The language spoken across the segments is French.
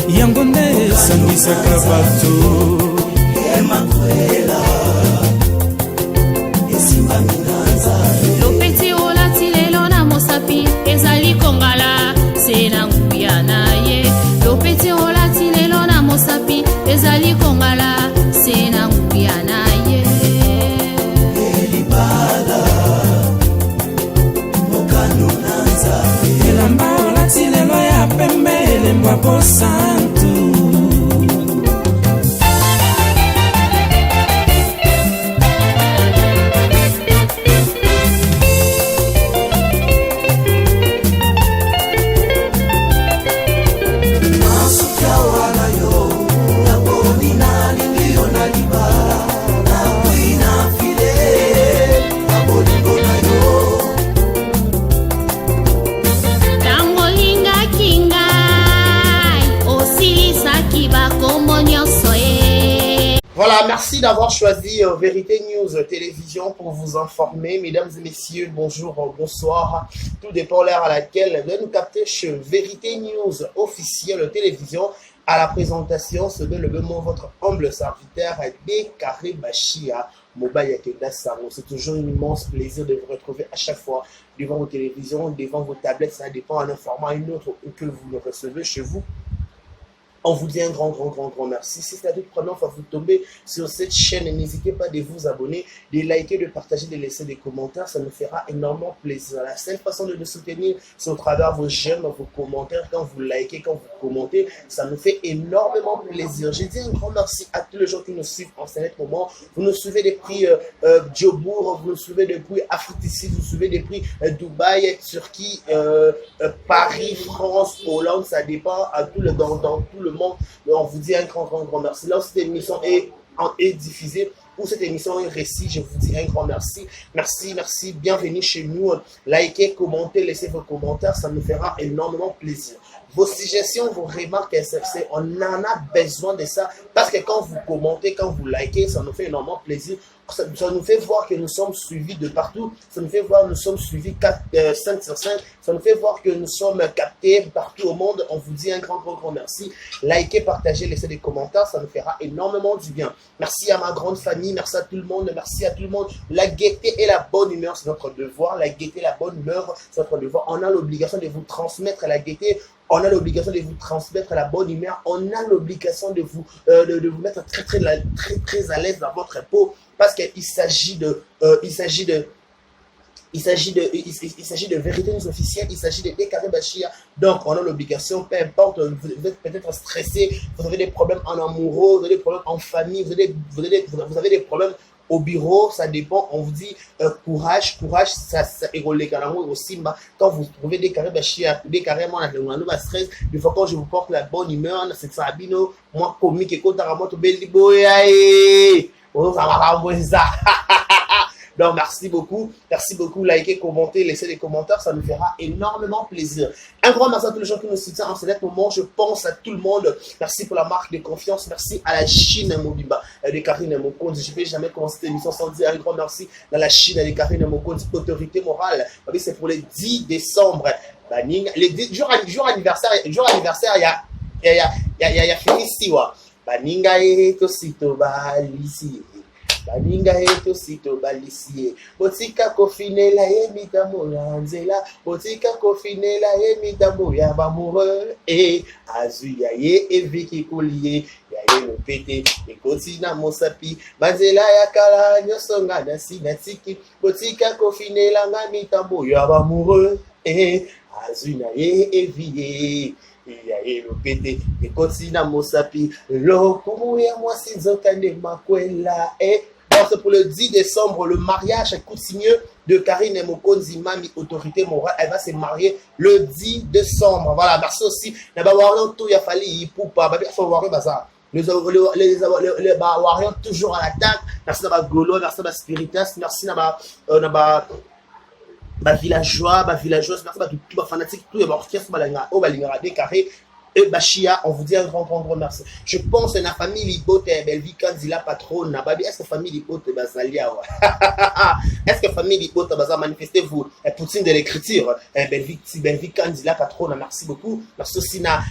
yango nde esangisaka bato. Lopeti olati lelo na mosapi ezali kongala se na nguya na ye. Lopeti olati lelo na mosapi ezali kongala se na nguya na ye. Elamba olati lelo ya pembe elembwa posantu. Voilà, merci d'avoir choisi Vérité News Télévision pour vous informer. Mesdames et messieurs, bonjour, bonsoir. Tout dépend l'heure à laquelle vous nous capter chez Vérité News officielle télévision. À la présentation, ce est le moment votre humble serviteur Décaré Bachia. C'est toujours un immense plaisir de vous retrouver à chaque fois devant vos télévisions, devant vos tablettes. Ça dépend d'un format ou un autre que vous le recevez chez vous. On vous dit un grand merci. Si c'est la toute première fois que vous tombez sur cette chaîne, n'hésitez pas de vous abonner, de liker, de partager, de laisser des commentaires. Ça nous fera énormément plaisir. La seule façon de nous soutenir, c'est au travers vos j'aime, vos commentaires. Quand vous likez, quand vous commentez, ça nous fait énormément plaisir. Je dis un grand merci à tous les gens qui nous suivent en ce moment. Vous nous suivez depuis Djobourg, vous nous suivez depuis Afrique ici, vous nous suivez depuis Dubaï, Turquie, Paris, France, Hollande. Ça dépend à tout le dans tout le monde. On vous dit un grand merci. Là où cette émission est diffusée, où cette émission est récit, je vous dis un grand merci. Merci, bienvenue chez nous. Likez, commentez, laissez vos commentaires, ça nous fera énormément plaisir. Vos suggestions, vos remarques, on en a besoin de ça, parce que quand vous commentez, quand vous likez, ça nous fait énormément plaisir. Ça nous fait voir que nous sommes suivis de partout. Ça nous fait voir que nous sommes suivis 5 sur 5. Ça nous fait voir que nous sommes captés partout au monde. On vous dit un grand merci. Likez, partagez, laissez des commentaires. Ça nous fera énormément du bien. Merci à ma grande famille. Merci à tout le monde. Merci à tout le monde. La gaieté et la bonne humeur, c'est notre devoir. La gaieté et la bonne humeur, c'est notre devoir. On a l'obligation de vous transmettre la gaieté. On a l'obligation de vous transmettre la bonne humeur. On a l'obligation de vous mettre très à l'aise dans votre peau. Parce qu'il s'agit de vérité nous officielle, il s'agit de Décaré Bachia. Donc, on a l'obligation, peu importe, vous êtes peut-être stressé, vous avez des problèmes en amoureux, vous avez des problèmes en famille, vous avez des problèmes au bureau, ça dépend. On vous dit courage, ça évolue aussi. Quand vous trouvez Décaré Bachia, Décaré, moi, on a stress. Des fois, quand je vous porte la bonne humeur, c'est ça, moi, comique, et quand tu as moi, tu donc merci beaucoup, likez, commentez, laissez des commentaires, ça nous fera énormément plaisir. Un grand merci à tous les gens qui nous soutiennent en ce moment. Je pense à tout le monde. Merci pour la marque de confiance. Merci à la Chine Mobiba de Karine Mokondi. Je ne vais jamais commencer cette émission sans dire un grand merci à la Chine de Karine Mokondi, autorité morale. C'est pour le 10 décembre. Le jour anniversaire, il y a Finistiwa. Baninga eto sito balisi. Baninga eto sito balisi. Botika kofinela emitamu yanzela. Botika kofinela emitamu ya bamoureux. Azuya ye eviki kuliye. Ya ye lopete. Ekotina mosapi. Banzela ya kala nyosonga nasi natiki. Botika kofinela nga mitambo ya bamoureux. Azuya ye eviye. Et le pété, et continue à mosapi, l'okumuya moi si zokane makwela. Et c'est pour le 10 décembre, le mariage coutumier de Karine Mokonzi Mami, autorité morale. Elle va se marier le 10 décembre. Voilà, merci aussi. Les Bawarians, tout y a fallu, il faut pas, les Bawarians toujours à l'attaque. Merci à ma Golo, merci à ma Spiritas, merci à ma villageoise, merci à tout le fanatique, tout le orchestre, Décaré. Et Bachia, on vous dit un grand merci. Je pense que la famille Libote et Belvi Kanzila patronne, est-ce que famille Libote Basalia, est-ce que famille Libote Baza manifestez-vous Poutine de l'écriture, Belvi Kanzila patronne, merci beaucoup. Merci aussi na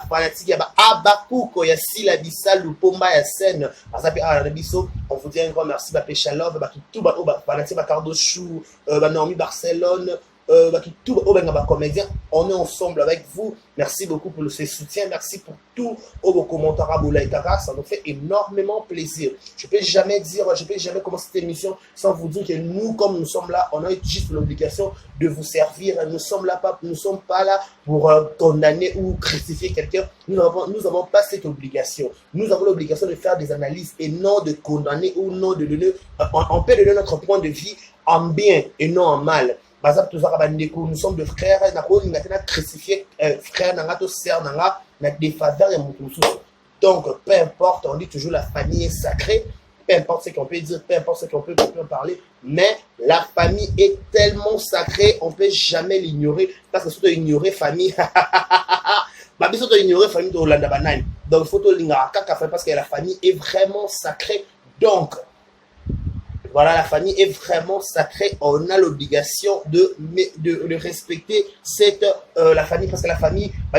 fanatique ya Abakuko ya Sila Bisa Lupomba ya Seine, on vous dit un grand merci. Péchalov, tout fanatique Cardo Chou, Normi Barcelone. Tout comédien, on est ensemble avec vous. Merci beaucoup pour ce soutien. Merci pour tous vos commentaires à Boulaïkara. Ça nous fait énormément plaisir. Je ne peux jamais commencer cette émission sans vous dire que nous, comme nous sommes là, on a juste l'obligation de vous servir. Nous ne sommes pas là pour condamner ou critiquer quelqu'un. Nous n'avons pas cette obligation. Nous avons l'obligation de faire des analyses et non de condamner ou non de donner. On peut donner notre point de vue en bien et non en mal. Nous sommes de frères, nous avons crucifié frère, nous avons sœur, nous avons des faveurs et donc, peu importe, on dit toujours la famille est sacrée, peu importe ce qu'on peut dire, peu importe ce qu'on peut parler, mais la famille est tellement sacrée, on ne peut jamais l'ignorer, parce que si on ignorer famille, donc il faut parce que la famille est vraiment sacrée, donc voilà, la famille est vraiment sacrée. On a l'obligation de respecter la famille, parce que la famille faut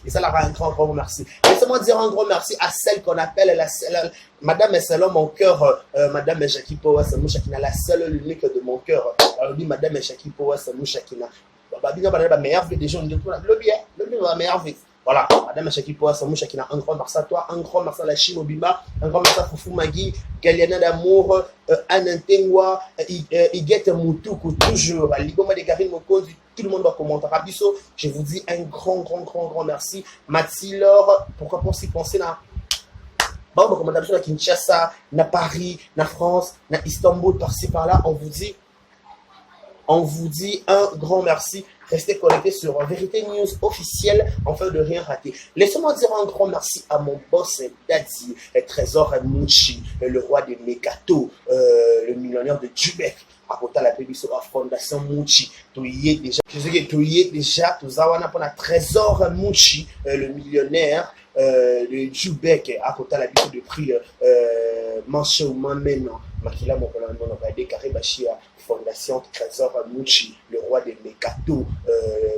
et ça la rend un grand merci. Laissez-moi dire un grand merci à celle qu'on appelle Madame Salom, mon cœur, Madame Jackie Powa Samouchakina, la seule l'unique de mon cœur. Alors dit Madame Jackie Powa Samouchakina. La meilleure vie des gens, le bien, la meilleure vie. Voilà, Madame Chakipoa, Samouchakina, un grand merci à toi, un grand merci à la Chine Obima, un grand merci à Foufou Magui, Galiana d'amour, Anantengwa, Iguette Moutoukou, toujours, Ligoma de Karine Mokondi, tout le monde va commenter. Rabisso, je vous dis un grand merci. Mathilor, pourquoi pas s'y penser là? Bon, on commence à Kinshasa, na Paris, na France, na Istanbul, par-ci par-là, on vous dit un grand merci. Restez connectés sur Vérité News officielle afin de rien rater. Laissez-moi dire un grand merci à mon boss Daddy, le Trésor Mouchi, le roi des Mekato, le millionnaire de Djubek. À côté de la Fondation Mouchi, tu y es déjà, tu as un Trésor Mouchi, le millionnaire de Djubek. À côté de la de prix Manche ou Mameno, Makila Mokolamon, on va décarrer Bachia. Fondation Trésor Mouchi, le roi des Mekato,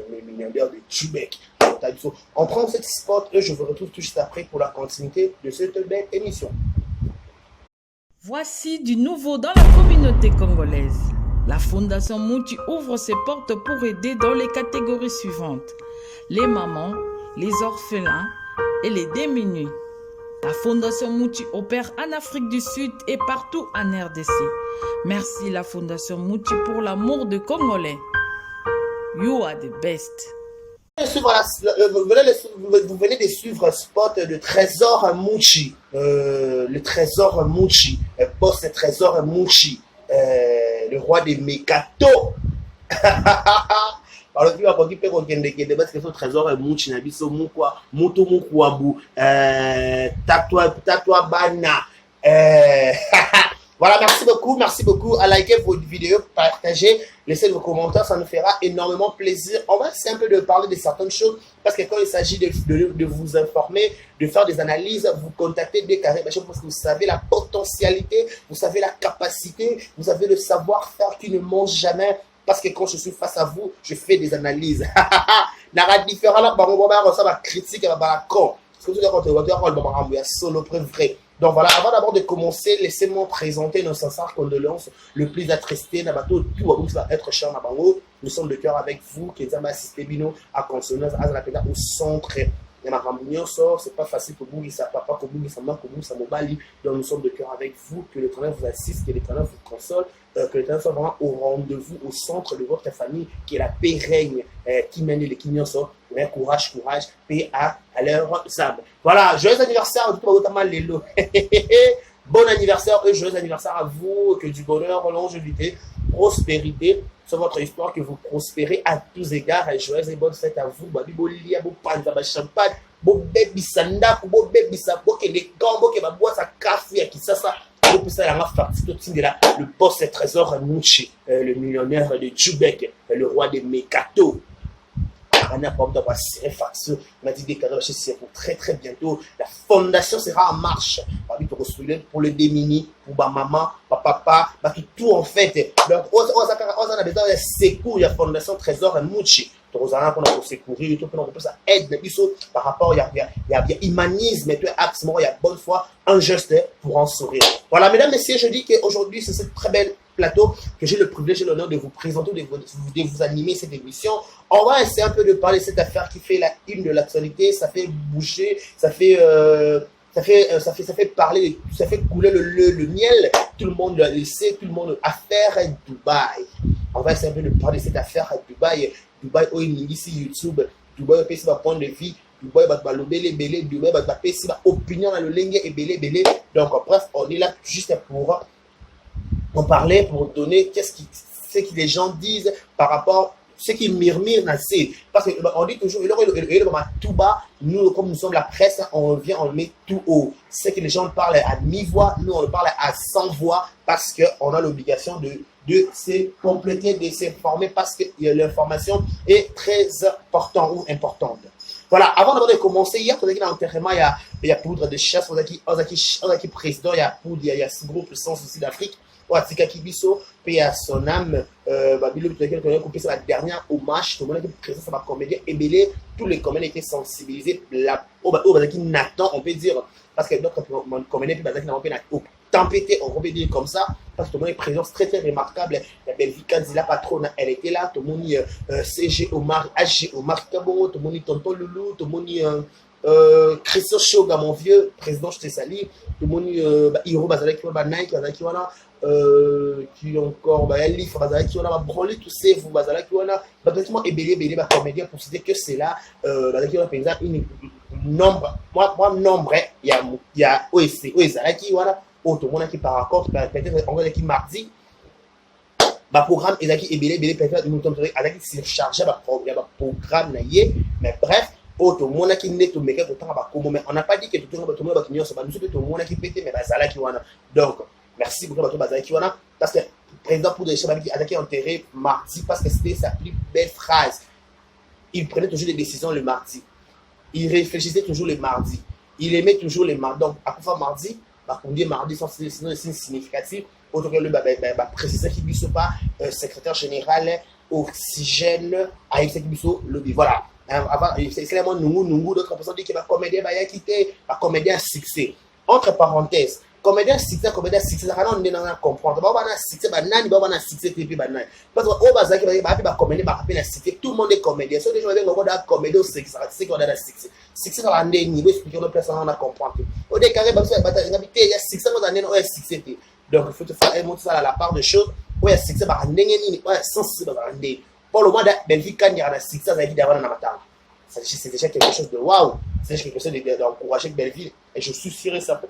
le millionnaire de Djubek. On prend cette spot et je vous retrouve tout juste après pour la continuité de cette belle émission. Voici du nouveau dans la communauté congolaise. La Fondation Mouchi ouvre ses portes pour aider dans les catégories suivantes: les mamans, les orphelins et les démunis. La Fondation Mouchi opère en Afrique du Sud et partout en RDC. Merci la Fondation Mouchi pour l'amour de Congolais. You are the best. Vous venez de suivre un spot de Trésor Mouchi. Le Trésor Mouchi. Boss Trésor Mouchi. Le roi des Mekato. Alors, tu vas pas qu'il peut parce que ce Trésor est Mouchi, Nabiso Moukwa, Moutou Moukwabu, Tatoua Bana. Voilà, merci beaucoup à liker vos vidéos, partager, laissez vos commentaires, ça nous fera énormément plaisir. On va essayer un peu de parler de certaines choses, parce que quand il s'agit de vous informer, de faire des analyses, vous contactez des carrés, parce que vous savez la potentialité, vous savez la capacité, vous avez le savoir-faire qui ne mange jamais, parce que quand je suis face à vous, je fais des analyses. La différence là, ça va critiquer, ça va con. Parce que tout le monde solo vrai. Donc voilà, avant d'abord de commencer, laissez-moi présenter nos sincères condoléances, le plus attristé, Nabato, tout va être cher Nabango. Nous sommes de cœur avec vous, qui est assisté Bino à consonance, à la au centre. C'est pas facile pour vous, ça papa, pour vous, ça manque, pour vous, ça mobile. Donc nous sommes de cœur avec vous, que l'Éternel vous assiste, que l'Éternel vous console, que l'Éternel soit vraiment au rendez-vous, au centre de votre famille, qui est la paix règne, qui mène les Kenyans. Courage, paix à leur âme. Voilà, joyeux anniversaire, bon anniversaire et joyeux anniversaire à vous, que du bonheur, longévité, prospérité sur votre histoire, que vous prospérez à tous égards, et joyeuse et bonne fête à vous. Babibolia, bo panza, champagne, bo baby sanda, bo baby sabo, que les gambos, que ma boîte à café, qui ça, groupe ça la partie de le boss Trésor Mouchi, le millionnaire de Djoubek, le roi des Mekato. Rana Pom d'avoir serré face, m'a dit des carrières chez pour très très bientôt. La fondation sera en marche. Pour le démini, pour ma maman, ma papa, tout en fait. Donc, on a besoin de secours, il y a Fondation Trésor Mouchi. On a secourir, ça aide par rapport, il y a humanisme, il y a bonne foi, un geste pour en sourire. Voilà, mesdames, messieurs, je dis qu'aujourd'hui, c'est cette très belle plateau que j'ai le privilège et l'honneur de vous présenter, de vous animer cette émission. On va essayer un peu de parler de cette affaire qui fait la une de l'actualité, ça fait bouger, ça fait parler, ça fait couler le miel. Tout le monde le sait, tout le monde affaire Dubaï. On va essayer un peu de parler de cette affaire à Dubaï. Dubaï, ici YouTube, Dubaï, c'est ma point de vie. Dubaï, Dubaï, c'est ma opinion dans le lingue et belé. Donc, bref, on est là juste pour en parler, pour donner ce que les gens disent par rapport à ce qu'ils murmurent. Parce qu'on dit toujours, tout bas, nous, comme nous sommes la presse, on vient, on le met tout haut. Ce que les gens parlent à mi-voix, nous, on le parle à 100 voix parce qu'on a l'obligation de se compléter, de s'informer parce que l'information est très importante. Voilà, avant de commencer, hier, on a dit l'enterrement, il y a poudre de chasse, on a dit président, il y a poudre, il y a ce groupe sans souci d'Afrique. Watika Kibiso, paix à son âme, c'est la dernière hommage, tout le monde est présent, ça va comédien ébélé, tous les comédiens étaient sensibilisés, Nathan, on peut dire, parce que d'autres comédiens, tempêté, on peut dire comme ça, parce que tout le monde est présent, très très remarquable. La Belgique, Kanzila Patrona, elle était là, tout le monde CG Omar, HG Omar Kabongo, tout le monde Tonton Loulou, tout le monde Christian Shoga, mon vieux président, je te salue, tout le monde Hiro Bazalaki, Nike, Bazalaki, qui encore, Elif, Bazalaki, Broli, tous ces vous, Bazalaki, Bazalaki, ébélé, comédien, pour citer que c'est là, Bazalaki, par exemple, nombre, nombre, il y a OSC, Bazalaki, voilà. Tout le monde qui par accord, peut-être on va dire qui mardi, programme et belé peut-être nous sommes avec surchargé programme mais bref, tout le monde qui n'est tout mais on n'a pas dit que tout le monde va tenir ce nous tout le monde qui pété mais bazala qui wana. Donc merci beaucoup à bazala qui wana parce que président pour des choses avec enterré mardi parce que c'était sa plus belle phrase. Il prenait toujours des décisions le mardi. Il réfléchissait toujours le mardi. Il aimait toujours les mardis. Donc à fois mardi on dit mardi sans sinon c'est significatif autre que le président qui ne pas secrétaire général oxygène à Bisso lobby voilà c'est seulement nous d'autres personnes disent que comédien va quitter comédien succès entre parenthèses comédien succès on est comprendre ba na succès ba nani ba na succès puis ba nani parce que au bazaki ba comédien ba rappeler succès tout le monde est comédien so les gens veulent qu'on a comédien c'est qu'on a la succès dans la niveau expliquer nos personnes on a comprendre au décarré ba il y a succès dans année on est succès donc il faut te faire montrer ça à la part de choses où il y a succès ba ndenge nini sans succès ba ndenge pour le mois de Belgique quand il y a la succès ça dit d'avoir na matanga c'est déjà quelque chose de waouh c'est quelque chose d'encourager Belleville et je suis sûr et certain.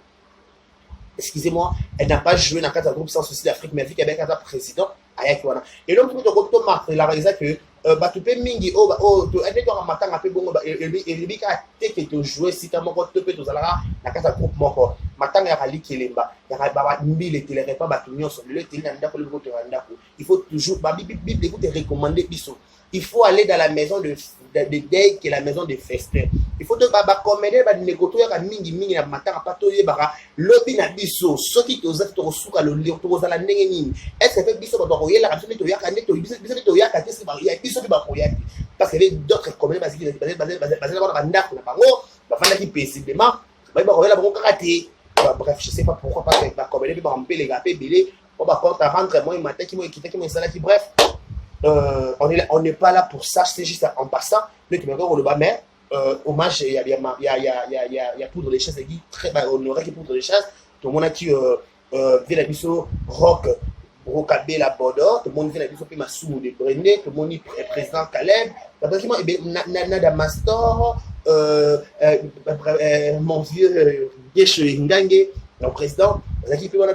Excusez-moi, elle n'a pas joué dans le cadre d'un groupe sans souci d'Afrique, mais vu qu'elle est un président, et donc, tu peux marquer, il a réalisé que tu peux mingi, tu es un matin, un peu bon, et tu peux jouer si tu as mon tu peux te la cadre d'un groupe mort. Matin, il y a qui est là, il y a mille télérepas, il faut toujours, Bible, écoute, recommander Bissot. Il faut aller dans la maison de deuil qui est la maison de festin. Il faut commander négocier à mingi na matin pas to yebara lobby na biso soki to za to suka lo to za la ndenge nini est-ce que biso ba ko yela biso to yaka to biso to yaka tesi ba ya biso ba ko yaki parce que d'autres communes basé na ndako na bango ba fanda ki paisiblement ba ko yela ba ko kati bref je sais pas pourquoi pas ba commander ba mpele ga pebele on va pas rentrer moi matin qui moi quitter qui moi ça là qui bref on n'est pas là pour ça, c'est juste en passant. Mais tu me dis, on le bat, mais hommage, il y a poudre de chasse qui très honoré qui poudre de chasse. Tout le monde a qui vient à biso rock, Brocabé la Bordeaux, tout le monde vient à biso Pima Soumou de Brené, tout le monde est président Caleb. Pratiquement, Nada Mastor, mon vieux Yesh Ngange, le président,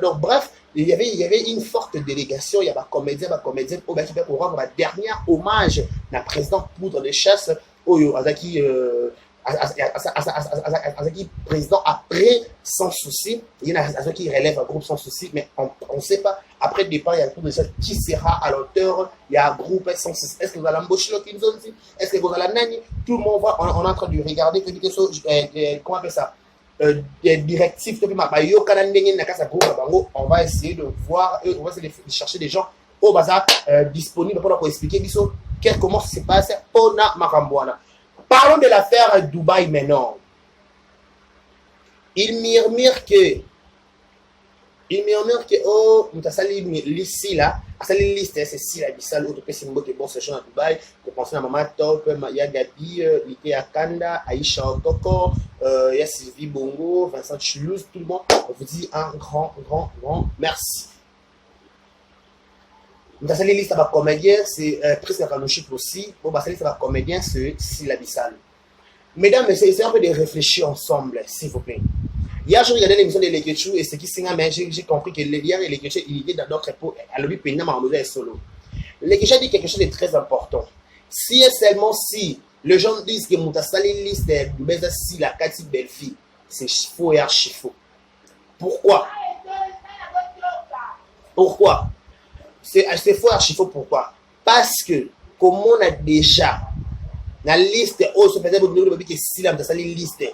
donc bref. Il y avait une forte délégation, il y a des comédiens pour rendre la dernière hommage à la présidente poudre de chasse, Azaki qui président après sans souci, il y en a qui relève un groupe sans souci, mais on ne sait pas. Après le départ, il y a un groupe de gens qui sera à l'auteur, il y a un groupe sans souci. Est-ce que vous allez embaucher le Kinzonzi? Est-ce que vous allez nani? Tout le monde va, on est en train de regarder comment on appelle ça? Des directives, on va essayer de voir, on va essayer de chercher des gens au bazar disponibles pour expliquer comment ça se passe au Makambouana. Parlons de l'affaire Dubaï maintenant. Il murmure que oh, on a sali ici là, sali liste c'est si la bisal autre que c'est bon séjour à Dubaï, que penser à maman top, Maya Gabi, Lité Akanda, Aïcha Otoko, il y a Sylvie Bongo, Vincent Choulouz, tout le monde. On vous dit un grand merci. On a sali liste à comédien, c'est presque un chip aussi. Bon, bah sali liste à comédien, c'est si la bisal. Mesdames, essayez un peu de réfléchir ensemble, s'il vous plaît. Hier, je regardais l'émission de Lekechou et ce qui s'est mais j'ai compris que hier, Lekechou, il était dans notre époque, à l'objet pénal, mais en solo. Lekechou dit quelque chose de très important. Si et seulement si les gens disent que Moutassali liste de Beza si la Cathy Belle-Fille, c'est faux et archi faux. Pourquoi? C'est faux et archi faux, pourquoi? Parce que, comme on a déjà la liste, oh, peut-être que si la Moutassali liste,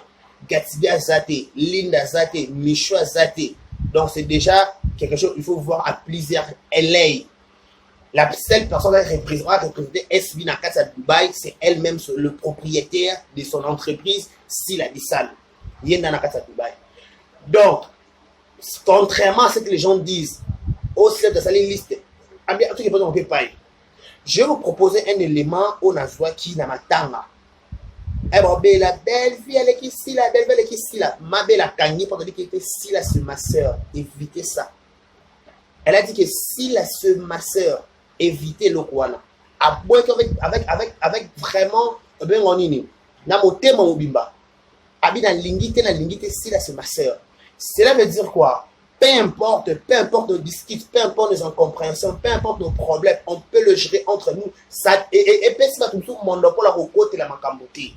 Gatibia Zate, Linda Zate, Michoua Zate. Donc c'est déjà quelque chose qu'il faut voir à plusieurs LA. La seule personne qui va représenter SB Nakats à Dubaï, c'est elle-même le propriétaire de son entreprise, Sila Bissal. Yenda Nakats à Dubaï. Donc, contrairement à ce que les gens disent, au sein de sa liste, je vais vous proposer un élément au Nazwa qui n'a pas tanga. Eh bon, la belle vie, elle est ici, la belle vie, elle est ici, là. Ma belle a gagné pour dire qu'elle était si là, c'est ma soeur. Évitez ça. Elle a dit que si là, c'est ma soeur, évitez le quoi là. Avec vraiment, ben, on y est. N'a mon thème au bimba. Abi na lingité, si là, c'est ma soeur. Cela veut dire quoi? Peu importe nos disputes, peu importe nos incompréhensions, peu importe nos problèmes, on peut le gérer entre nous. Ça, et puis, si tout le monde n'a pas la recote et la macambouté.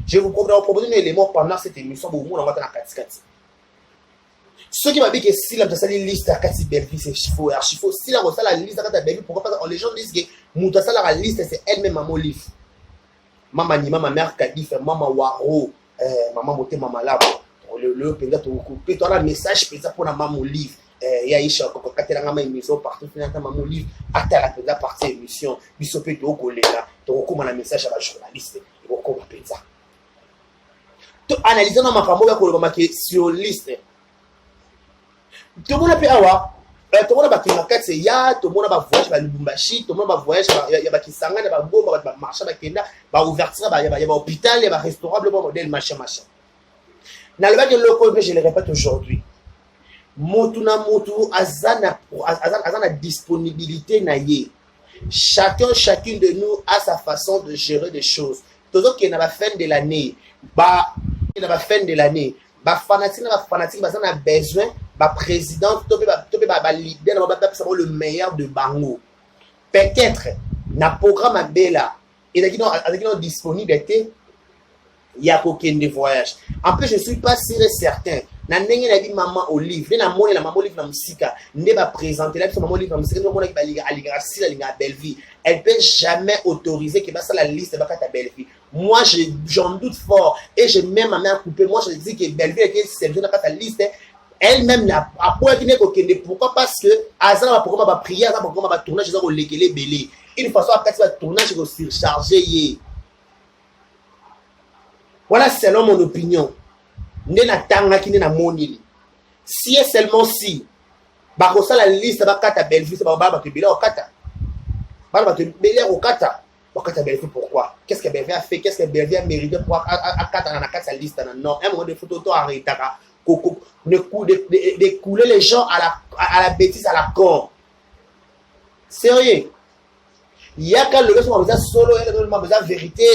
Je vais vous proposer un élément pendant cette émission pour vous, on va dans la Katikati. Ceux qui m'ont dit que si la liste à Kati Belleville, c'est faux, archi faux. Si la liste à Kati Belleville, pourquoi pas? Les gens disent que Moutassa la liste, c'est elle-même maman livre. Maman Nima, ma mère Kadif, maman Waro, maman Moté, maman Labo. Le pédale, tu coupes, tu as un message pour la maman livre. Il y a Isha, quand tu as une émission partout, tu as maman livre, à ta la partie émission, tu peux te coller là, tu recommandes un message à la journaliste, tu recommandes ça. Tu analyses dans ma famille sur liste. Tout le monde a pu avoir. Tout le monde a pu avoir. Tout le monde a voyagé à Lubumbashi. Tout le monde a voyagé à Kisanga, à Bomba, à marché, à Kenda, à ouverture, à hôpital, à restaurant, à modèle, machin. Dans le bas de l'eau, je le répète aujourd'hui. Motuna Motu, Azana disponibilité naïe. Chacune de nous a sa façon de gérer des choses. Tout ce qui est à la fin de l'année, fanatique, a besoin, président, le meilleur de Bango. Peut-être, na programme à Bella, et avec une disponibilité, il y a aucun de voyage. En plus, je ne suis pas sûr et certain. Na ndenge na bi maman Olive, na moni la maman Olive na musika, ne va présenter la maman Olive na musika, no mona ki ba liga si la liga Belleville. Elle peut jamais autoriser que ça la liste va ta Belleville. Moi j'en doute fort et j'ai même ma mère coupée. Moi je dis que Belleville est celle dans ta liste, elle-même n'a pas qui n'est aucun. Pourquoi? Parce que Azana va programme va prier, Azana va programme va tournage, ils ont lekele belé. Une façon après ça va tournage va surcharger. Voilà selon mon opinion. Nena tanga qui nena monili. Si et seulement si, barosa la liste ba kata Belleville, ba te belé au kata. Ba te belé au kata. Ba kata Belleville pourquoi? Qu'est-ce que Belleville a fait? Qu'est-ce que Belleville a mérité pour à kata na kata liste non? Un moment de photo to arrêter de couler les gens à la bêtise à la con. Sérieux. Il y a quand le gars sont besoin solo, il y a besoin vérité,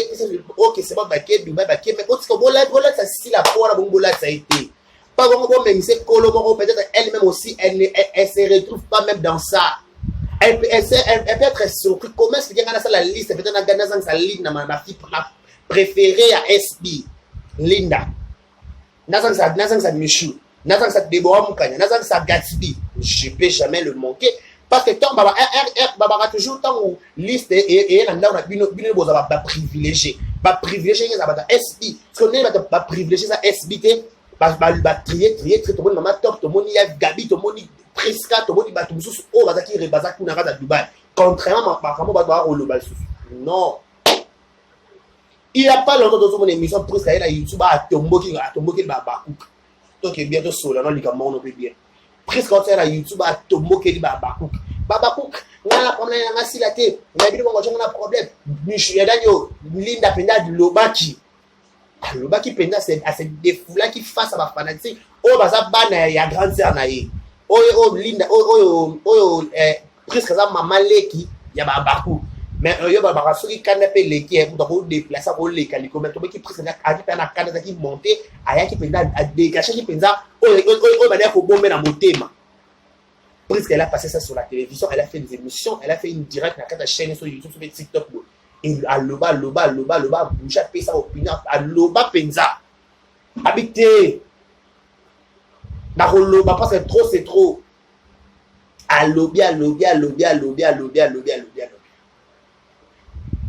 ok c'est bon baquet, mais quand c'est bon là ça si la foi la bongola ça a été. Pas bon même c'est colo peut-être elle-même aussi elle se retrouve pas même dans ça. Elle peut être surprise. Comment est-ce que ça la liste peut-être dans sa ligne ma fille préférée à SB. Linda, Nazang Michou, Nazang Deborah Moukanya, Nazang Gatsby, je ne peux jamais le manquer. Parce que tant baba toujours tant où liste et là on a bien privilégié. Ba privilégié ça va SI. Ce qu'on est ba privilégié ça SBT, ba trier tout le monde maman top, tout le monde y a Gabi, tout le monde Priska, tout le monde ba tout sous au bazaki rebaza kuna à Dubaï. Contrairement à comment ba au global sous. Non. Il n'y a pas longtemps dans mon émission Priska là YouTube a tomboki ba donc bientôt solo non ligamment on peut bien. Presque on a YouTube à Tomo Keli Babakouk. Babakouk, on a la problème, on a si la tête, on a dit qu'on a un problème. Michou, Linda Penda de Lobaki. Lobaki Penda, c'est des foulas qui face à ma fanatique. Oh, Baza Bana, il y a grande sœur Naïe. Oh, Linda, presque ça, maman Leki, il y a Babakouk. Mais il y a Babakouk qui canapé Leki, pour déplacer pour les calicots. Mais tout le monde qui presque a dit à Canada qui montait, à qui Penda, à dégager qui Penda. Il faut bomber dans mon thème. Presque elle a passé ça sur la télévision, elle a fait des émissions, elle a fait une directe dans la chaîne sur YouTube, sur TikTok. Et à Loba, bouger, payer sa opinion, à Loba Penza. Habité. Dans Loba, parce que c'est trop. À Lobia.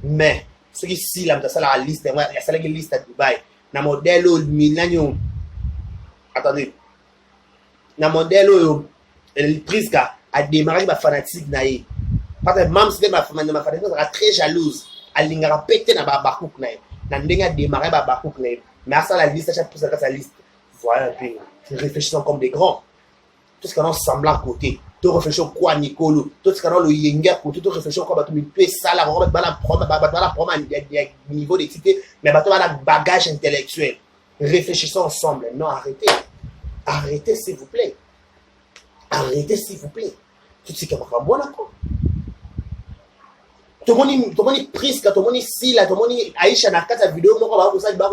Mais, ce qui est là, c'est la liste, il y a une liste à Dubaï. Dans le modèle Millennium. Attendez. Dans le modèle Priska a démarré ma fanatique naïe. Parce que même si ma fanatique sera très jalouse, elle n'a pas pété dans ma bakouk naïe. Elle a démarré ma bakouk naïe. Mais à ça, la liste, chaque personne a sa liste. Voilà un peu. Réfléchissons comme des grands. Tout ce qu'on a semblant à côté. Tout réfléchissons quoi, Nicolo. Tout ce qu'on a le yenga côté. Tout réfléchissons quoi, tu me fais ça, là, on va la prendre à niveau d'équité, mais tu vas le bagage intellectuel. Réfléchissons ensemble. Non, arrêtez. Arrêtez, s'il vous plaît. Arrêtez, s'il vous plaît. Tout ce qui est bon, d'accord. Tout le monde est pris, tout le monde est ici, tout le monde est Aïcha, dans la vidéo,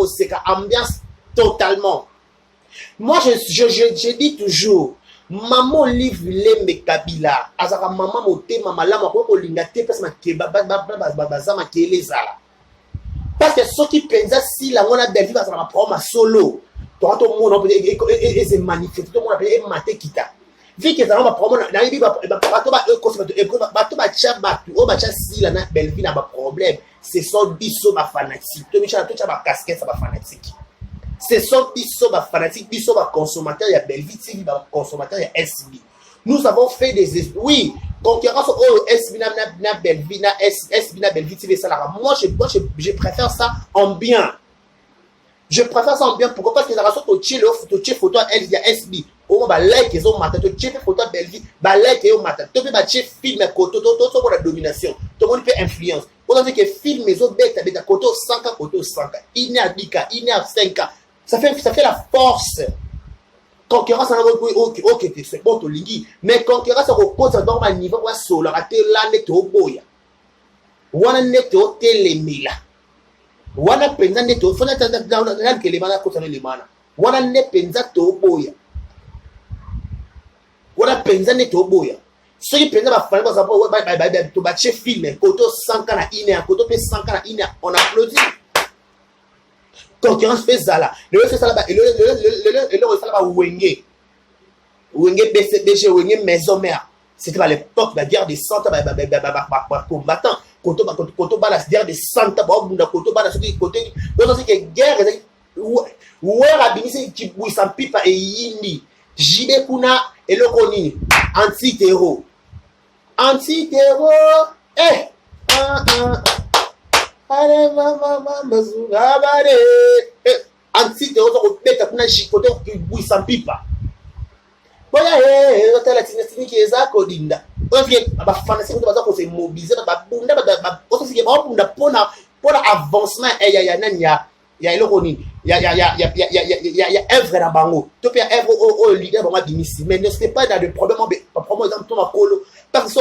c'est ambiance totalement. Moi, je dis toujours, maman livre les Kabila. Azara maman moté, maman là, maman ko lingate, parce que ceux qui pensent si la mona belle vie va se prendre solo. Tout le monde et se manifester, tout le monde appelle maté kita. Vu que ça va prendre dans les si la belle vie n'a pas problème. C'est son biso ma fanatique. Tout ma casquette ça va fanatique. C'est son biso ma fanatique, biso ma consommateur, il y a belle vie, il y a consommateur, il y a SB. Nous avons fait des oui, concurrence au SB na belle vie, na SB na belle vie, c'est ça. Moi je préfère ça en bien. Je préfère ça en bien. Pourquoi? Parce que la raison tu tires photo elle il y a SB. Au moins like ils ont matin, tu tires photo belle vie, like ils ont matin. Tu peux battre film côté tout pour la domination. Tout le monde peut influence. On dit que film les autres bêtes avec côté 100 côté 100. Il y a 10 cas, il y a 5 cas. Ça fait la force. Concurrence ok c'est bon to lingi mais concurrence repose dans un niveau wa solo à la net au boya. Wana net au telemila. Wana penza net au fona tanda dans que les mana ko les mana. Wana net penza to boya. Wana penza net au boya. Ce qui penza ba fana ba to ba chef film koto 100 kana ine koto pe 100 kana ine on applaudit. Concurrence fait ça là. Le fait ça là et le ça là Wenge BCBG Wenge maison mère. C'était à l'époque la guerre des 100 combattants. Koto ba la guerre des 100 ba koto ba la côté. Donc c'est que guerre ouais abinisi qui bouille sans pipa et yindi. JB kuna et le koni anti-terreau. Anti-terreau allez maman mazugabare anti de autres bêtes kuna jikoto qui bouille sans pipa boya hôtel tinasini keza kodinda on vient ba fanasi ko baza ko se mobiliser ba bunda ba aussi que ba bunda pona avancement ya nani ya eloko nini ya œuvre na bango to pe œuvre au leader ba bimisi mais ne c'est pas dans de problème pas problème exemple to makolo parce que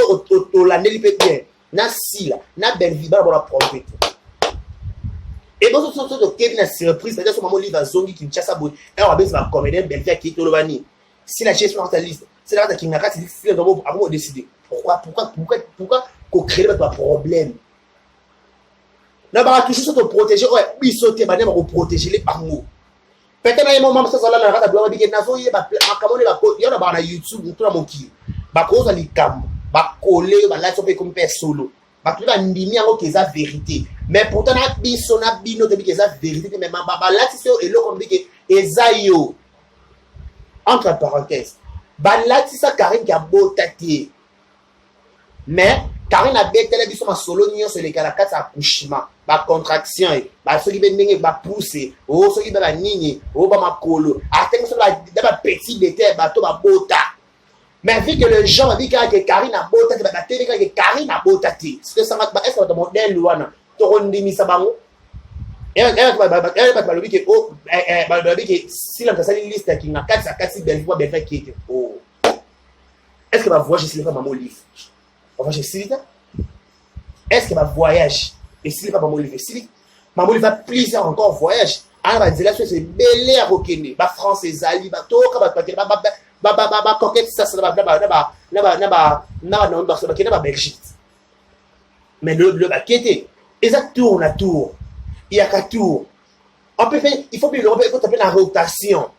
au la neli pe bien na sila na belviba ba problème. Et bon, ce sont de Kevin a surprise, c'est-à-dire que maman livre à Zongi qui me chasse à bout. Et on va bien ma comédienne Belvia qui est au Lovani. Si la gestion dans ta liste, c'est là qui n'a pas décidé avant décider. Pourquoi qu'on crée pas problème? Là, on va toujours se protéger. Ouais, oui, sauter, on va protéger les parents. Peut-être na yemo mama sasa la kata bloga bike nazo ye ba makamone ba ko yona ba na YouTube tout na moki ba ko za likambo ba coller ba la sope comme père solo ba tout ba ndimi yango keza vérité mais pourtant na biso na bino te bike za vérité mais ba la tiso elo comme bike ezayo entre parenthèses ba la tisa Karine qui a botati mais Karine a betele biso ma solo nyo sur les calacats accouchement ba contraction ba soki be ndenge ba pousser o soki ba nini o ba makolo ateng so la petit détail ba to ba bota mais vu que le gens dit que Karine a bota ba télé que Karine a bota ti c'est ça ba est-ce que modèle wana to rondimisa bango ba lobi que oh ba lobi que si la personne liste qui na 4 belle fois belle qui était oh est-ce que va voyager si le pas maman livre on va chez Silita est-ce que va voyage et s'il pas maman livre si maman livre va plusieurs encore voyage alors va dire là c'est belé à Rokene ba français ali ba to ka ba coquette ça ba Belgique mais le baquette exact tourne à tour il y a 4 tours on peut faire il faut plus le faut taper la rotation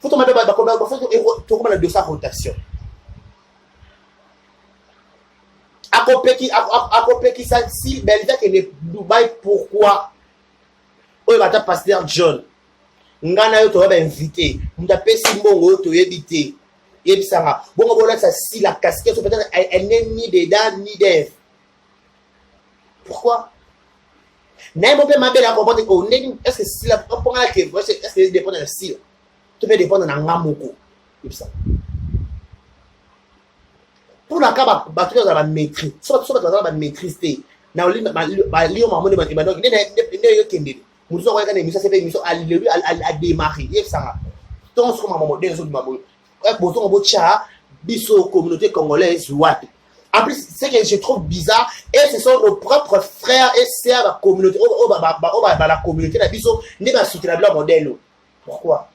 faut tomber ba faut comment la de sa rotation à qui ça si Belgique et le Dubaï pourquoi oyo bata pasteur John ngana yo to ba invité mta pesi mbongo to yebité yebisanga bongo bola ça si la casquette peut-être elle n'est ni dedans ni d'air pourquoi n'est pas ma belle à comprendre qu'on est-ce que si la on prend la que est-ce que dépend de la style tu peux dépendre dans ngamoko yebisa pour la cas ba tu la maîtrise soit la maîtrise na li ba li o mamone ba donc ne yo kende muzo kwa kana émission c'est émission à démarrer yebisa donc comme maman des autres maman bozo bo cha biso communauté congolaise wapi en plus c'est que je trouve bizarre et ce sont nos propres frères et sœurs la communauté la communauté la biso ne ba soutenir la modèle pourquoi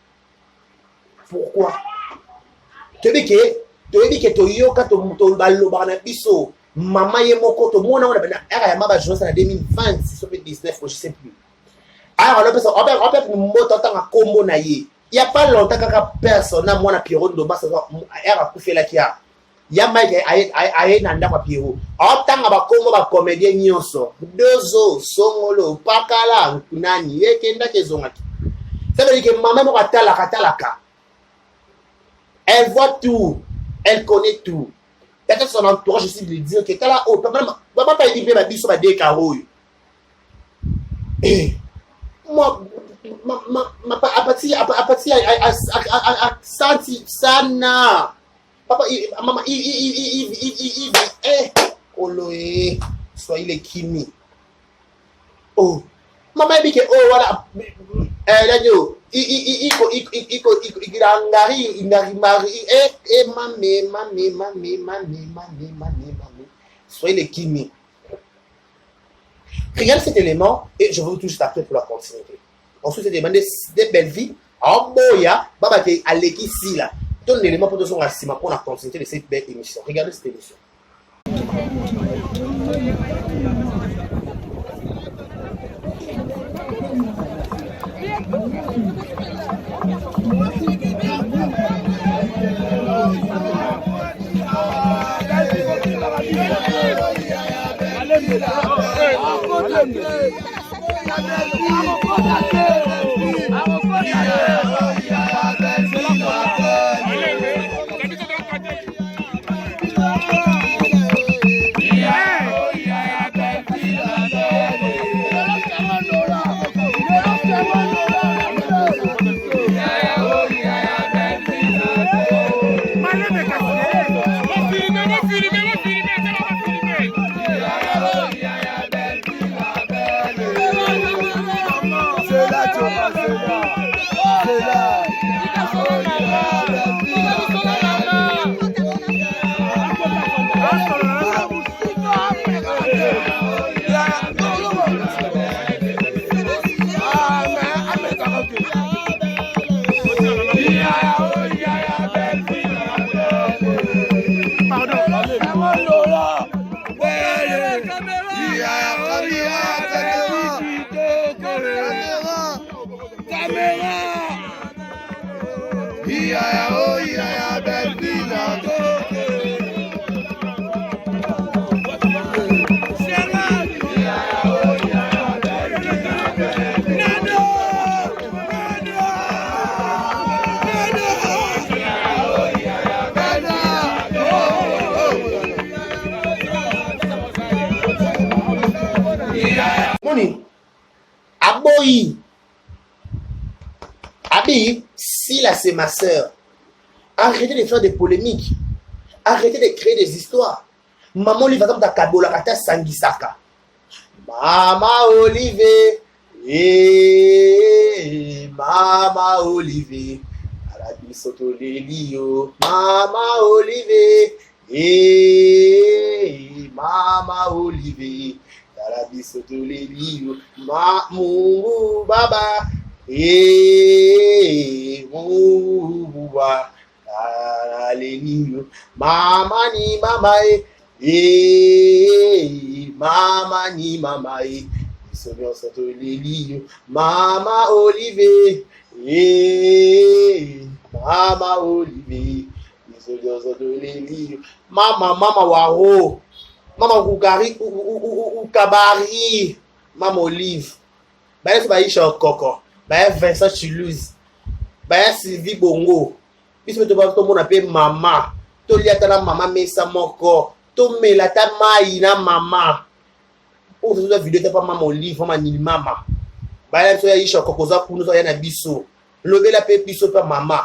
tu dis que to yoka to baloba na biso maman ye moko to mona on a era ya maba journée en 2020 si 2019 je sais plus alors le personne on peut moto tanga kombo na ye il y a pas longtemps kaka personne na mwana Pierrot Ndomba ça era kufela kia ya Mike aye na ndakwa Pierrot otanga ba kombo ba comédien nyonso dozo songolo pakala nani yekenda kezonga ça veut dire que maman mo katalaka elle voit tout elle connaît tout peut-être son entourage aussi de dire que kala o papa pas équiper ba biso ba décaro moi ma apati santi sana papa maman oloé soyez les kimi oh maman dit que oh voilà radio ngari mari mami soyez les kimi regarde cet élément et je vous tout juste après pour la continuité ensuite c'est demandé des belles vies en boya baba te aleki sila ton élément pour son assima pour la continuité de cette belle émission regardez cette émission. Aboyi. Abi, si là c'est ma sœur, arrêtez de faire des polémiques. Arrêtez de créer des histoires. Maman lui va dans ta kabola kata sangisaka. Mama Olivier. Mama Olivier. Alabi soto lelio. Mama Olivier. Mama Olivier. Alabi soto lelio. Mungu baba. Mungu baba. Alléluia. Mama ni mama mama ni mama Seigneur Santo Lelio. Mama Olivier Mama Olivier Seigneur Santo Lelio. Mama waro. Mama Kukari Ukabari. Mama Olive. Baye Baisha Koko. Baye Vincent Toulouse. Baye Sylvie Bongo. Puisque tu vas tout le monde appeler maman, tu lis à la maman mais ça mon corps, tu mets la ta maille na maman. Pour cette vidéo t'as pas maman livre, maman ni maman. Bah là tu as eu choc kokoza pour nous y na biso. Lever la paix biso pas maman.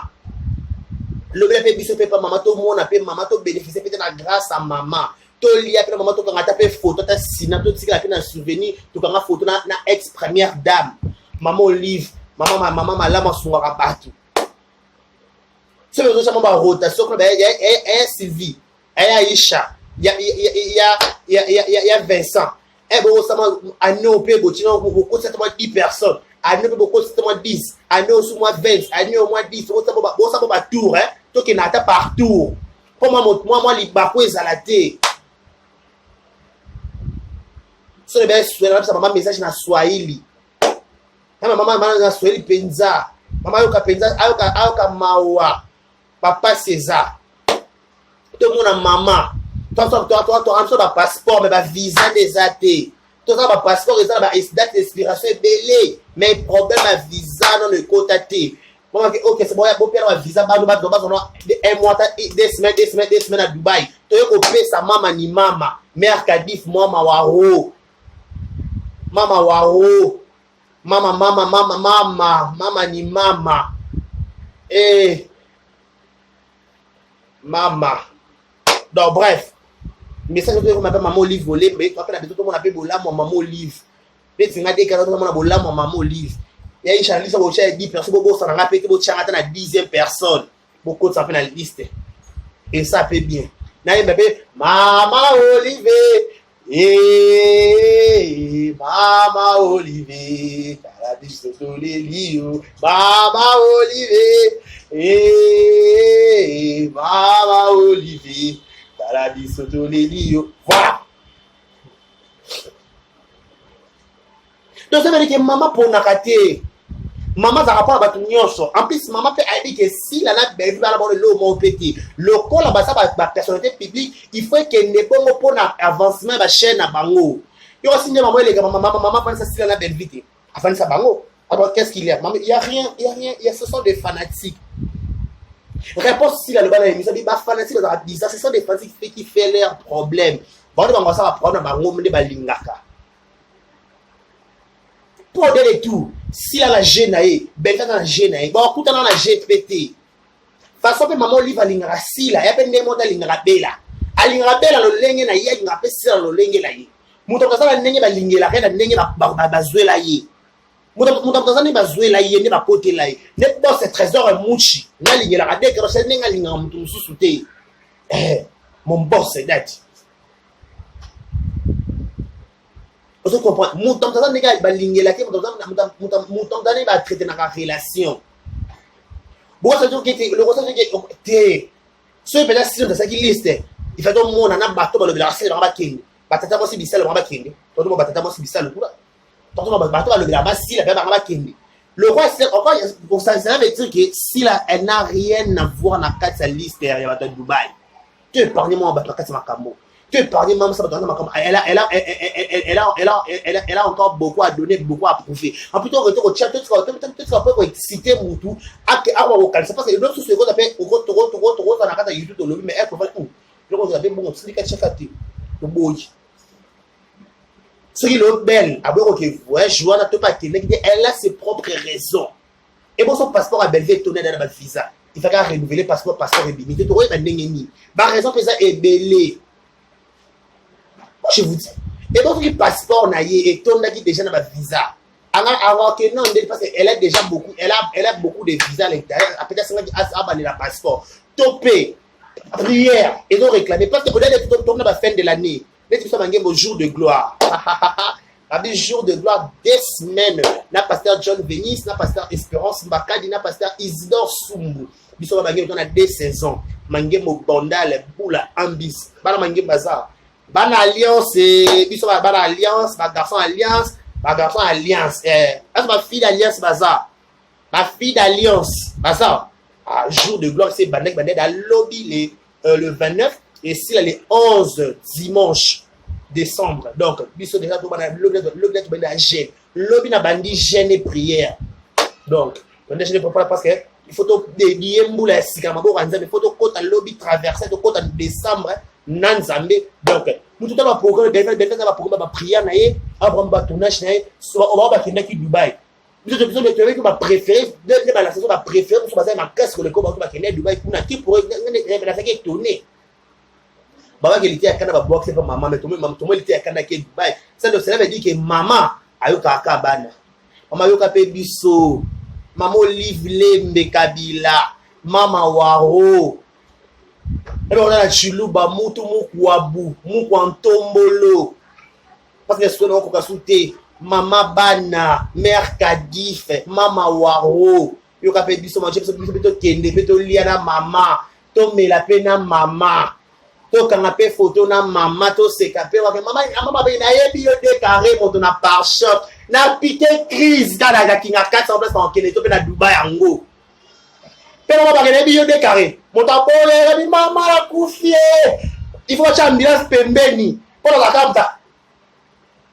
Lever la paix biso pas maman, tout le monde appelle maman, tu bénéficier peut-être la grâce à maman. Tu lis à la maman tu quand taper photo, tu signer, tu tirer la souvenir, tu quand photo na ex première dame. Maman livre, maman malama sunga partout. Ce que nous avons en rotation, il y a Sylvie, il y a Aïcha, il y a Vincent. Et bon, ça m'a amené au pays, beaucoup certainement 10 personnes. Amené beaucoup certainement 10. Amené au moins 20. Amené au moins 10. Bon, ça va tour, hein. Toi qui n'as pas partout. Pour moi, les bapos à la tête. Ce que je maman message na Swahili. Maman na Swahili penza. Maman yoka penza, ayoka mawa. Papa César. Tout le monde a maman. Toi, un passeport, mais visa des athées. Toi, un passeport, et ça, date d'inspiration est belé. Mais problème à visa dans le côté. Ok, c'est bon, il y a beau père, visa, un mois, 2 semaines à Dubaï. Tu as coupé sa maman ni maman. Mère Kadif, maman waro. Maman waro. Maman ni maman. Maman. Donc, bref. Message que je m'appelle Maman Olive volé, mais quand on a tout le monde appelle Bola, Maman Olive. Mais tu m'as dit que tout le monde a Bola, Maman Olive. Il y a une chance, ça va 10 personnes, ça va répéter, ça va la 10e personne. Beaucoup de ça fait la liste. Et ça fait bien. Là, il m'appelle Maman Olive. Maman Olive. Maman Olive. Maman Olivier, Paradis Sotolelio. Voilà. Donc ça veut dire que maman pour nakaté. Maman ça rapport à nyonso. En plus maman peut dire que si la belle va avoir le mot petit. Le col là ça ba personnalité publique, il faut que ne bon pour avancement ba chaîne à bango. Yo aussi maman les maman pense ça si la belle vite. Afin ça bango. Alors qu'est-ce qu'il y a? Il y a rien, ce sont des fanatiques. Réponse si la loi la émission dit bah fanatique dans la bizarre, ce sont des fanatiques qui fait leur problème. Bon on va ça va prendre ba ngom de balingaka. Pour des tout, si la genaï, ben dans la genaï, bon écoute dans la GPT. Façon que maman livre lingara si la, y a peine des mots lingara bela. Alingara bela lo lenge na ye ngapé si la lo lenge la ye. Muto kasala ndenge ba lingela kana ndenge ba zwela ye. Mutamtazani bazwela yende bakotela ye ne boss trésor muchi ngalingela kadeke ro sene ngalinga mtu mususu te mon boss date oso comprendre mutamtazani ga balingela ke mutamtazani ba traiter na relation bon ça dit que le conseil que te ce peut être si dans cette liste il fait donc mon na bato ba le la c'est ba kende batata mo si bisala ba kende todo mo batata mo si bisala kula. Le Le roi, c'est encore, pour ça veut dire que si elle n'a rien à voir dans la liste de Dubaï, tu épargnes-moi en bas, tu épargnes-moi, elle a encore beaucoup à donner, beaucoup à prouver. En plus, tu seras pas excité, Moutou, c'est parce que l'autre, c'est ce qu'on appelle, mais elle peut faire où? Le roi, c'est bon, c'est le boy. Ce qui est belle, elle a ses propres raisons. Et bon, son passeport à Belleville est tourné dans le visa. Il faut renouveler le passeport est limité. Tu vois, ma raison pour ça est belée. Moi, je vous dis. Et donc, le passeport est tourné déjà dans le visa. Alors que non, parce qu'elle a déjà beaucoup, elle a beaucoup de visas à l'intérieur. Après, ça va le passeport. Topé, prière, et donc réclamer. Parce que vous allez tourner à la fin de l'année. Mais tu fais un jour de gloire. Des jours de gloire, des semaines. Na pasteur John Venice, na pasteur Espérance Mbakadi, na pasteur Isidore Sumbu. Biso ba ngé on a 2 saisons. Mangé mo bandal, boula, ambis. Bana mangé bazar. Bana alliance, biso ba bana alliance, ba garçon alliance. Est-ce ma fille d'alliance bazar? Ma fille d'alliance bazar. Jour de gloire, c'est bandek dans lobby le 29. Et si là, les 11 dimanche décembre, donc, biso déjà tout le gêne. Lobby n'a bandi gêne et prière. Donc, on ne peut pas parce que il faut dédier moula sikamabo ranza, il faut que le lobby traverser, il faut que décembre nanzambe. Donc, nous tout à l'heure programme de prière naé, Abraham Batounach naé, on va qui Dubaï. Nous avons besoin de ma préférée, de la saison ma préférée, nous sommes ma casque le combat qui est Dubaï pour qui pourrait étonner. Baba qui était à Canada boxe pour maman mais tout le monde était à Canada qui Dubaï. Ça veut dire que maman ayoka kabana. Maman ayoka pe biso. Maman Olive Lembe Kabila. Maman Waro. Et on a la Chiluba mutu mukwabu, mukwantombolo. Parce que ce nom qu'on a sauté Maman Bana, Mère Kadif, Maman Waro. Yoka pe biso manger biso kende beto liana maman. To me la pena maman. To kanapé photo na maman to sekape wa maman ba na yebi yo décaré moto na par shop na piqué crise kana ga kinga 400 place en Kenya to pe na Dubai ango pe maman ba na yebi yo décaré moto apole bi maman la kufie il faut ambulance pembeni pour la kamta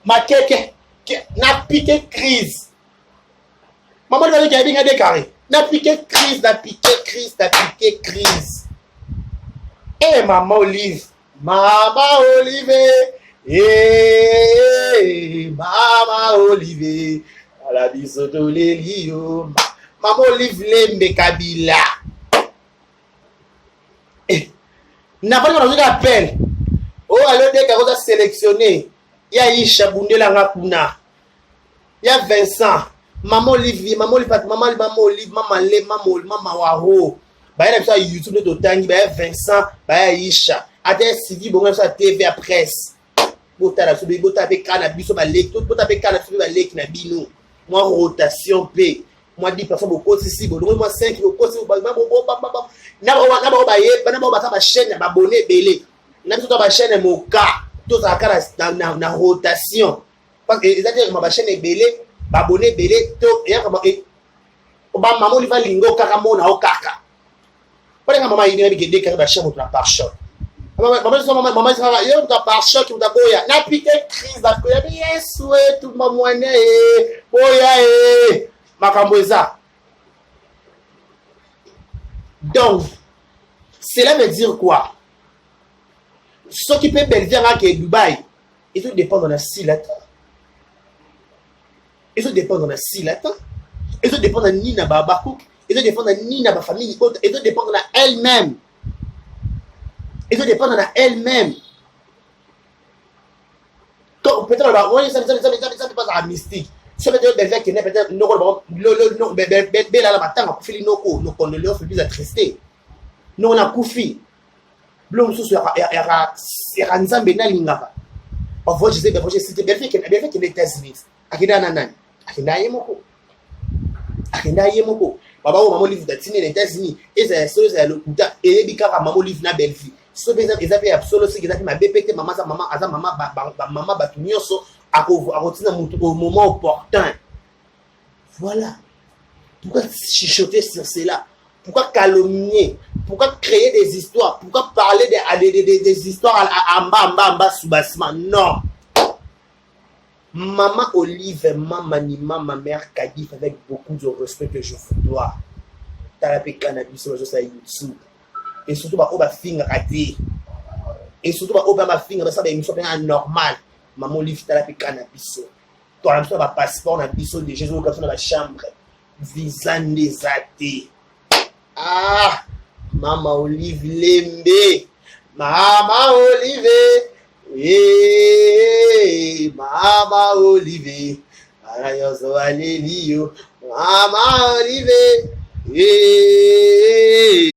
makeke na piqué crise maman ba na yebi nga décaré na piqué crise Eh, Maman Olive, Maman Olive, à la biso de l'élio, Maman Olive Lembe Kabila. Eh, n'a pas eu appel. Oh, alors dès qu'on a sélectionné, il y a Isha Bundela Ngakuna, il y a Vincent, Maman Olive, Maman Waro. Bah il y a YouTube de Tangi, bah Vincent, bah Isha, Adès Sylvie, bon ça TV à presse. Bota sur bota avec cannabis sur ma lek, tout bota avec cannabis sur ma lek na bino. Moi rotation P. Moi 10 personnes au côté ici, bon moi 5 au côté au na ba chaîne ba abonné belé. Na tout ba chaîne moka, tout ça na rotation. Parce que c'est-à-dire ma chaîne est belé, ba abonné belé, to ya comme ba maman li va lingo kaka mona o kaka. Pas que maman il vient avec des carrés de chien par choc. Maman il y a par choc qui boya. Na piqué crise d'après. Yes ouais tout maman né. Boya makamboza. Donc cela veut dire quoi? Ceux qui peuvent Belleville à Dubaï, ils tout dépend de la silate. Ils tout dépend de la silate. Ils tout dépend de Nina Babakouk. Ils doivent dépendre de Nina, ma famille, ils doivent dépendre de elle-même. Ils doivent dépendre de elle-même. Peut-être ça n'est pas un mystique. Ça veut dire que peut-être la matin, on a fait nos condoléances, on a tristé. Nous on a koufi. Blum sous ya nzambe na lingaka. On voit je sais bien bien fait que les États-Unis. Akina nanani. Akina yemoko. Baba o maman livre d'atine les États-Unis et c'est ça le kuta et bikara maman livre na Belleville. So bezan ezape absolument c'est ezape ma bépété maman maman batunyoso akotina mutu au moment opportun. Voilà. Pourquoi chuchoter sur cela? Pourquoi calomnier? Pourquoi créer des histoires? Pourquoi parler des histoires en bas, sous bassement? Non. Maman Olive, maman Nima, ma mère Kadif, avec beaucoup de respect que je vous dois. T'as la cannabis sur YouTube. Et surtout, bah, ma finger raté. Et surtout, bah, ma finger, ça, mais émission normal. Maman Olive, t'as la cannabis. Toi, la ma passeport, on a biso de Jésus, comme ça, dans la chambre. Visa des athées. Ah, maman Olive Lembe. Maman Olive. Hey, Mama Olive, Arayoso Alelio, Mama Olive, hey,